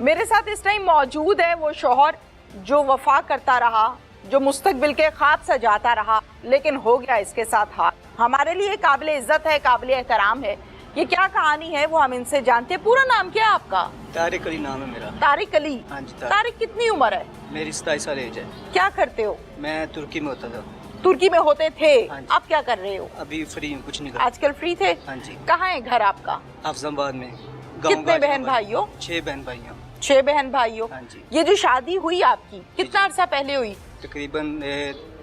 मेरे साथ इस टाइम मौजूद है वो शौहर जो वफा करता रहा, जो मुस्तकबिल के ख्वाब सजाता रहा, लेकिन हो गया इसके साथ हाथ। हमारे लिए काबिल इज्जत है, काबिल एहतराम है। ये क्या कहानी है वो हम इनसे जानते हैं। पूरा नाम क्या है आपका? तारिक अली नाम है मेरा। तारिक अली। हाँ जी। तारिक कितनी उम्र है? मेरी 27 साल एज है। क्या करते हो? मैं तुर्की में होता था। तुर्की में होते थे? हाँ जी। अब क्या कर रहे हो? अभी फ्री हूँ, कुछ नहीं कर। आजकल फ्री थे? हाँ जी। कहाँ है घर आपका? हाफिजाबाद में। कितने बहन भाई हो? 6 बहन भाई हैं। 6 बहन भाई हो। हाँ जी। ये जो शादी हुई आपकी कितना अर्सा पहले हुई? तकरीबन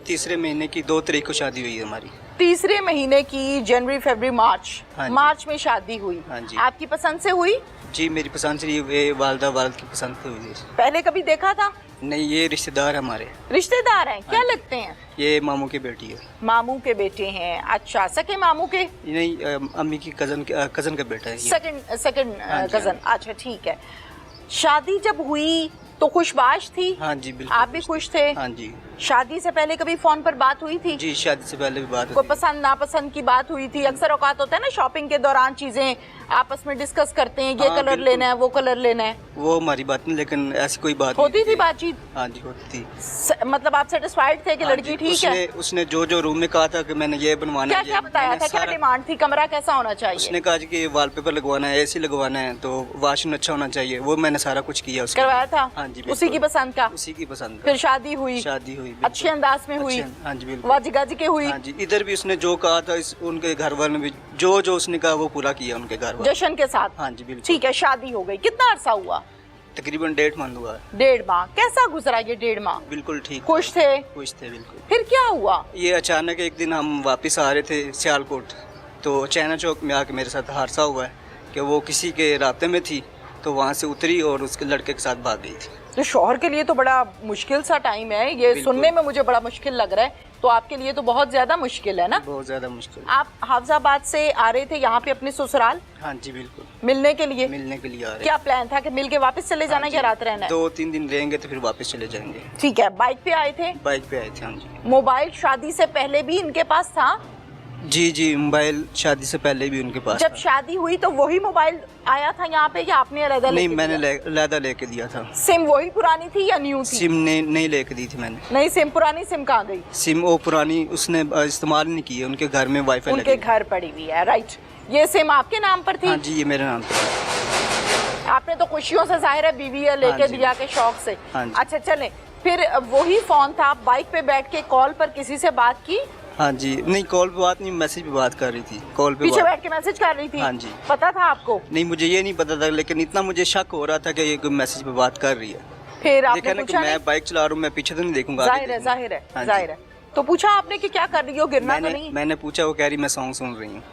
तीसरे महीने की 2 तारीख को शादी हुई है हमारी। तीसरे महीने की, जनवरी फरवरी मार्च। हाँ जी। मार्च में शादी हुई। हाँ जी। आपकी पसंद से हुई? जी मेरी पसंद से, ये वालदा वालद की पसंद से हुई है। पहले कभी देखा था? नहीं, ये रिश्तेदार हमारे। रिश्तेदार हैं? क्या हाँ जी। लगते हैं? ये मामू की बेटी है। मामू के बेटे हैं? अच्छा, सके मामू के? नहीं, अम्मी की कजन का बेटा है ये। सेकंड हाँ जी, कजन। अच्छा ठीक है। शादी जब हुई तो खुशबाश थी? हाँ जी बिल्कुल। आप भी खुश थे? हाँ जी। शादी से पहले कभी फोन पर बात हुई थी? जी शादी से पहले भी बात कोई होती है। पसंद नापसंद की बात हुई थी? अक्सर औकात होता है ना, शॉपिंग के दौरान चीजें आपस में डिस्कस करते हैं, ये हाँ, कलर बिल्कुल। लेना है, वो कलर लेना है। वो हमारी बात नहीं, लेकिन ऐसी कोई बात होती नहीं थी बातचीत? हाँ जी होती थी। मतलब आप सेटिस्फाइड थे कि हाँ लड़की जी, ठीक है? उसने जो रूम में कहा था कि मैंने ये बनवाना क्या है, क्या बताया था? क्या डिमांड थी? कमरा कैसा होना चाहिए? उसने कहा जी कि वॉलपेपर लगवाना है, एसी लगवाना है, तो वॉशरूम अच्छा होना चाहिए। वो मैंने सारा कुछ किया उसके करवाया था? हाँ जी, उसी की पसंद का? उसी की पसंद फिर शादी हुई? शादी हुई अच्छे अंदाज में हुई? हाँ जी बिल्कुल। वाजी गाजी के हुई? हाँ जी, इधर भी उसने जो कहा था उनके घर वालों ने भी जो उसने कहा वो पूरा किया उनके घर वाले। जश्न के साथ? हाँ जी बिल्कुल। ठीक है, शादी हो गई। कितना अरसा हुआ? तकरीबन 1.5 माह हुआ है। 1.5 माह। कैसा गुजरा ये 1.5 माह? बिल्कुल ठीक। खुश थे? खुश थे बिल्कुल। फिर क्या हुआ? ये अचानक एक दिन हम वापस आ रहे थे सियालकोट, तो चाइना चौक में आके मेरे साथ हादसा हुआ है कि वो किसी के रास्ते में थी, तो वहाँ से उतरी और उसके लड़के के साथ भाग गई थी। तो शौहर के लिए तो बड़ा मुश्किल सा टाइम है ये। सुनने में मुझे बड़ा मुश्किल लग रहा है, तो आपके लिए तो बहुत ज्यादा मुश्किल है ना? बहुत ज्यादा मुश्किल। आप हाफिजाबाद से आ रहे थे यहाँ पे अपने ससुराल हाँ जी बिल्कुल। मिलने के लिए? मिलने के लिए आ रहे। क्या प्लान था कि मिल के वापस चले जाना या रात रहना है? 2-3 दिन रहेंगे तो फिर वापस चले जाएंगे। ठीक है। बाइक पे आए थे? बाइक पे आए थे। हाँ जी। मोबाइल शादी से पहले भी इनके पास था? जी मोबाइल शादी से पहले भी उनके पास जब था। शादी हुई तो वही मोबाइल आया था यहाँ पे या आपने अलग? नहीं, मैंने लहदा लेके दिया था। सिम वही पुरानी थी या न्यू थी? सिम नहीं लेके दी थी मैंने। नहीं, सिम पुरानी। सिम कहाँ गई? सिम वो पुरानी उसने इस्तेमाल नहीं की है, उनके घर में वाईफाई उनके घर पड़ी हुई है। राइट। ये सिम आपके नाम पर थी? हाँ जी, ये मेरे नाम पे। आपने तो खुशियों से जाहिर है बीवी है लेके हाँ जी। दिया के शौक से। हाँ जी। अच्छा चले, फिर वही फोन था, बाइक पे बैठ के कॉल पर किसी से बात की? हाँ जी, नहीं कॉल पे बात नहीं, मैसेज पे बात कर रही थी। कॉल पे पीछे बात। बैठ के मैसेज कर रही थी? हाँ जी। पता था आपको? नहीं, मुझे ये नहीं पता था, लेकिन इतना मुझे शक हो रहा था कि ये कोई मैसेज पे बात कर रही है। फिर आपने देखा ना कि पूछा नहीं? मैं बाइक चला रहा हूँ, मैं पीछे तो नहीं देखूंगा। जाहिर है, जाहिर है, हाँ जी। जाहिर है। तो पूछा आपने कि क्या कर रही हो, गिरना तो नहीं? मैंने पूछा, वो कह रही मैं सॉन्ग सुन रही हूँ।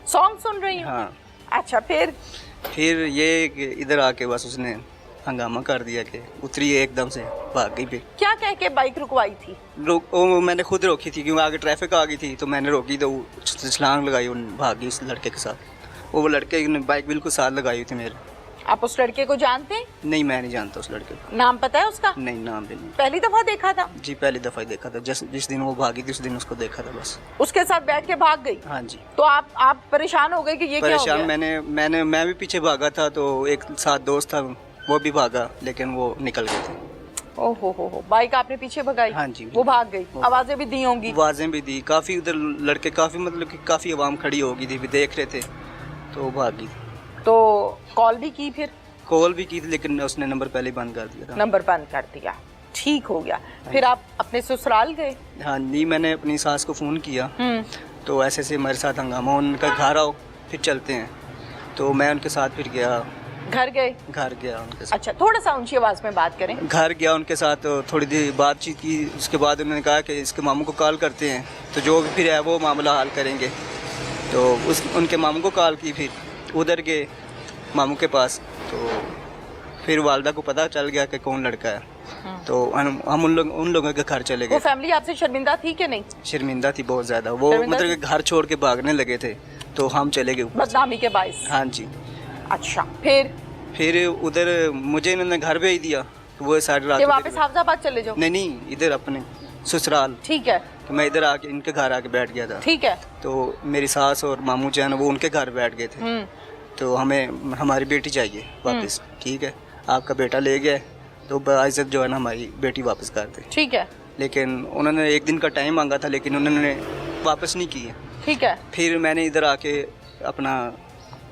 सॉन्ग सुन रही हूँ? हाँ। अच्छा, फिर ये कि इधर आके बस उसने हंगामा कर दिया कि उतरी एकदम से भाग गई। फिर क्या कह के बाइक रुकवाई थी? वो मैंने खुद रोकी थी, क्योंकि आगे ट्रैफिक आ गई थी, तो मैंने रोकी, तो वो छलांग लगाई, वो भाग गई उस लड़के के साथ। वो लड़के ने बाइक बिल्कुल साथ लगाई हुई थी मेरे। आप उस लड़के को जानते हैं? नहीं, मैं नहीं जानता उस लड़के को। नाम पता है उसका? नहीं, नाम भी नहीं। पहली दफा देखा था? जी पहली दफा ही देखा था। जिस दिन वो भागी थी उस दिन उसको देखा था बस। उसके साथ बैठ के भाग गई? हाँ जी। तो आप परेशान हो गए कि ये क्या हो परेशान गया? मैं भी पीछे भागा था, तो एक साथ दोस्त था, वो भी भागा, लेकिन वो निकल गए थे। ओहो हो, बाइक आपने पीछे भगाई? हाँ जी। वो भाग गई। आवाजें भी दी होंगी? आवाजें भी दी, काफी उधर लड़के, काफी मतलब कि काफी आवाम खड़ी होगी थी, भी देख रहे थे, तो वो भागी। तो कॉल भी की? फिर कॉल भी की थी, लेकिन उसने नंबर पहले बंद कर दिया था। नंबर बंद कर दिया। ठीक हो गया। फिर आप अपने ससुराल गए? हाँ नहीं, मैंने अपनी सास को फ़ोन किया, तो ऐसे हमारे साथ हंगामा, उनका घर आओ फिर चलते हैं, तो मैं उनके साथ फिर गया। घर गए? घर गया उनके साथ। अच्छा, थोड़ा सा ऊंची आवाज में बात करें। घर गया उनके साथ, थोड़ी देर बातचीत की, उसके बाद उन्होंने कहा कि इसके मामू को कॉल करते हैं, तो जो भी फिर है वो मामला हल करेंगे। तो उनके मामू को कॉल की, फिर उधर गए मामू के पास, तो फिर वालदा को पता चल गया कि कौन लड़का है, तो हम उन लोगों के घर चले गए। वो फैमिली आपसे शर्मिंदा थी कि नहीं? शर्मिंदा थी बहुत ज़्यादा। वो मतलब कि घर छोड़ के भागने लगे थे, तो हम चले गए बदनामी के बाइस? हाँ जी। अच्छा, फिर उधर मुझे इन्होंने घर भेज दिया, तो वो सारी रात वापस हाफिजाबाद चले जाओ? नहीं, इधर अपने ससुराल। ठीक है। तो मैं इधर आके इनके घर आके बैठ गया था। ठीक है। तो मेरी सास और मामू जान वो उनके घर बैठ गए थे, तो हमें हमारी बेटी चाहिए वापस। ठीक है, आपका बेटा ले गया, तो बाइज्जत जो है ना हमारी बेटी वापस कर दे। ठीक है। लेकिन उन्होंने 1 दिन का टाइम मांगा था, लेकिन उन्होंने वापस नहीं किया। ठीक है। फिर मैंने इधर आके अपना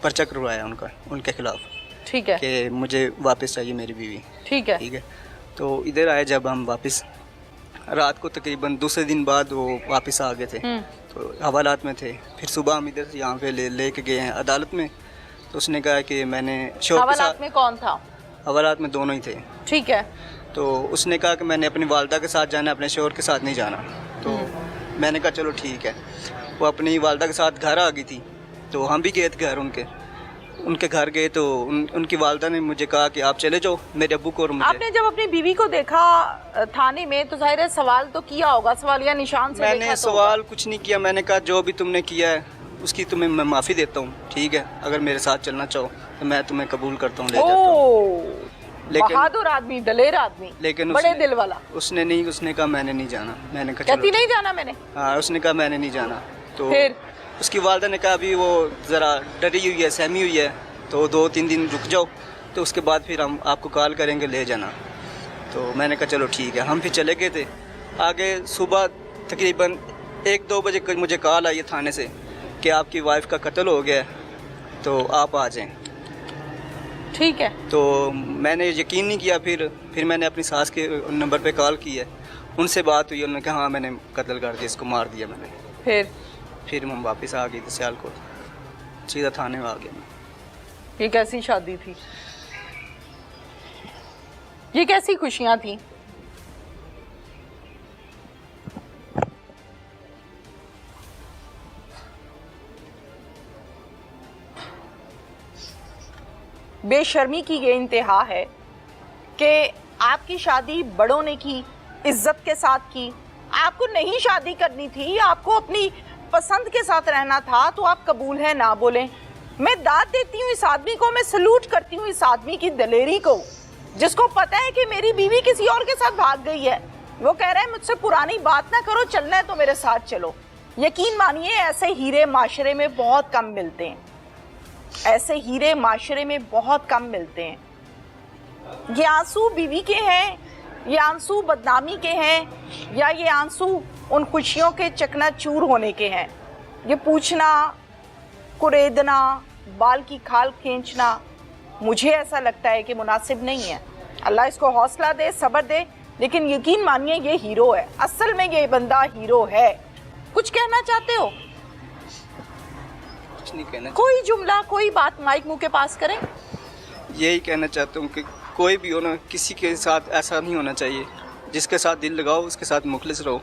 पर्चा करवाया उनके खिलाफ। ठीक है। कि मुझे वापस चाहिए मेरी बीवी। ठीक है। ठीक है। तो इधर आए जब हम वापस, रात को तकरीबन दूसरे दिन बाद वो वापस आ गए थे, तो हवालात में थे। फिर सुबह हम इधर से यहाँ पे लेके गए हैं अदालत में, तो उसने कहा कि मैंने शोर के हवालात साथ, में कौन था? हवालात में दोनों ही थे। ठीक है। तो उसने कहा कि मैंने अपनी वालदा के साथ जाना है, अपने शोर के साथ नहीं जाना। तो मैंने कहा चलो ठीक है। वो अपनी वालदा के साथ घर आ गई थी, तो हम भी गए थे घर उनके घर गए, तो उनकी वालदा ने मुझे कहा कि आप चले जाओ मेरे अब्बू को और मुझे। आपने जब अपनी बीवी को देखा थाने में तो जाहिर है सवाल तो किया होगा, सवालिया निशान से मैंने देखा तो सवाल कुछ नहीं किया। मैंने कहा जो भी तुमने किया है उसकी तुम्हें मैं माफ़ी देता हूँ, ठीक है। अगर मेरे साथ चलना चाहो तो मैं तुम्हें कबूल करता हूँ, ले जाता हूँ। लेकिन बहादुर आदमी, दलेर आदमी, लेकिन बड़े दिल वाला। उसने कहा मैंने नहीं जाना। मैंने कहा कहती नहीं जाना मैंने। हाँ, उसने कहा मैंने नहीं जाना। तो फिर उसकी वालदा ने कहा अभी वो ज़रा डरी हुई है, सहमी हुई है, तो 2-3 दिन रुक जाओ, तो उसके बाद फिर हम आपको कॉल करेंगे, ले जाना। तो मैंने कहा चलो ठीक है। हम फिर चले गए थे आगे। सुबह तकरीबन 1-2 बजे मुझे कॉल आई है थाने से कि आपकी वाइफ का कत्ल हो गया है, तो आप आ जाएं। ठीक है। तो मैंने यकीन नहीं किया। फिर मैंने अपनी सास के नंबर पे कॉल की है, उनसे बात हुई, उन्होंने कहा हाँ मैंने कत्ल कर दिया, इसको मार दिया मैंने। फिर हम वापस आ गए थे सियालकोट, सीधा थाने में आ गया। ये कैसी शादी थी? ये कैसी खुशियां थी? बेशर्मी की ये इंतहा है कि आपकी शादी बड़ों ने की, इज्जत के साथ की। आपको नहीं शादी करनी थी, आपको अपनी पसंद के साथ रहना था, तो आप कबूल है ना बोलें। मैं दाद देती हूँ इस आदमी को, मैं सलूट करती हूँ इस आदमी की दलेरी को, जिसको पता है कि मेरी बीवी किसी और के साथ भाग गई है। वो कह रहा है मुझसे पुरानी बात ना करो, चलना है तो मेरे साथ चलो। यकीन मानिए ऐसे हीरे माशरे में बहुत कम मिलते हैं, ऐसे हीरे माशरे में बहुत कम मिलते हैं। ये आंसू बीवी के हैं, ये आंसू बदनामी के हैं, या ये आंसू उन खुशियों के चकनाचूर होने के हैं। ये पूछना, कुरेदना, बाल की खाल खींचना मुझे ऐसा लगता है कि मुनासिब नहीं है। अल्लाह इसको हौसला दे, सब्र दे, लेकिन यकीन मानिए ये हीरो है, असल में ये बंदा हीरो है। कुछ कहना चाहते हो? कुछ नहीं कहना। कोई जुमला, कोई बात माइक मुंह के पास करें। यही कहना चाहता हूँ कि कोई भी हो ना, किसी के साथ ऐसा नहीं होना चाहिए। जिसके साथ दिल लगाओ उसके साथ मुखलिस रहो,